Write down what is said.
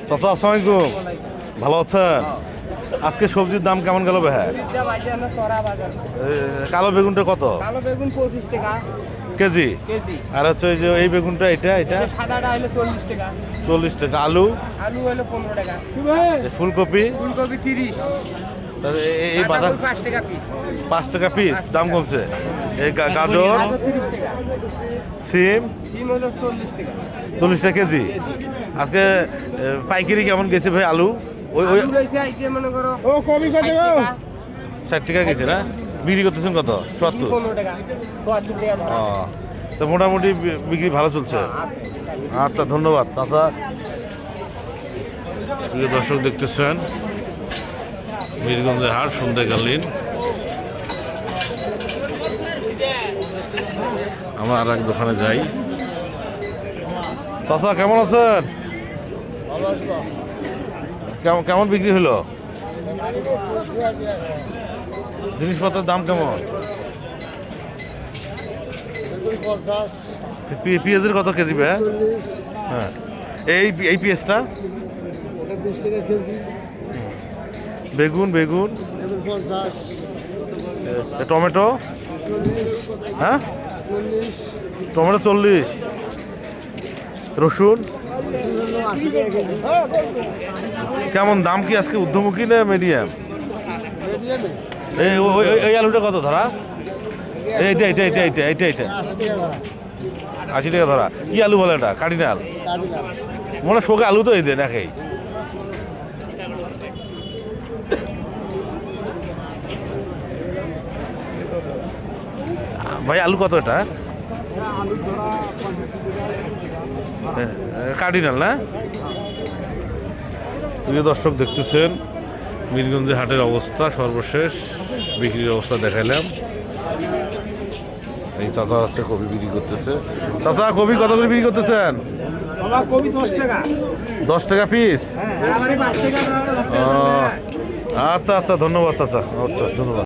চাচা আসসালামু আলাইকুম, ভালো আছেন? আজকে সবজির দাম কেমন গেল ভাই? কালো বেগুনটা কত কালো বেগুন 25 টাকা কেজি? কেজি। আর হচ্ছে ওই যে এই বেগুনটা, এটা সাদাটা হলো 40 টাকা। 40 টাকা। আলু আলু হলো 15 টাকা। ফুলকপি ফুলকপি 30। এই বাজার 5 টাকা পিস। 5 টাকা পিস দাম কমছে। এই গাজর 30 টাকা। সিম সিম হলো 40 টাকা। 40 টাকা কেজি। আজকে পাইকারি কেমন গেছে ভাই আলু? ওই আলু রয়েছে আইতে মনে করো ও কবি কত গো? 60 টাকা গেছে না? বিক্রি করতেছেন কত? 74? 15 টাকা 72 টাকা ধরা। তো মোটামুটি বিক্রি ভালো চলছে। আচ্ছা, ধন্যবাদ চাচা। প্রিয় দর্শক, দেখতেছেন বীরগঞ্জের হাট সন্ধ্যাকালীন। আমরা আর এক দোকানে যাই। চাচা কেমন আছেন? কেমন বিক্রি হলো? জিনিসপত্রের দাম কেমন? পেঁয়াজের কত কেজি ভাই? হ্যাঁ, এই পেঁয়াজটা বেগুন টমেটো, হ্যাঁ টমেটো 40, রসুন কেমন দাম? কি আজকে ঊর্ধ্বমুখী না মিডিয়াম? এই আলুটা কত ধরা? এইটা 80 টাকা ধরা। কি আলু বলে এটা? কার্ডিনাল মনে হয় শোকে আলু তো এই দেন একেই। ভাই আলু কত এটা? কার্ডিনাল না? প্রিয় দর্শক, দেখতেছেন বীরগঞ্জের হাটের অবস্থা, সর্বশেষ বিক্রির অবস্থা দেখাইলাম। এই চাচা হচ্ছে কবি বিক্রি করতেছে। চাচা কবি কত করে বিক্রি করতেছেন? কবি 10 টাকা। 10 টাকা পিস? আমারে 5 টাকা। আচ্ছা, ধন্যবাদ চাচা। আচ্ছা, ধন্যবাদ।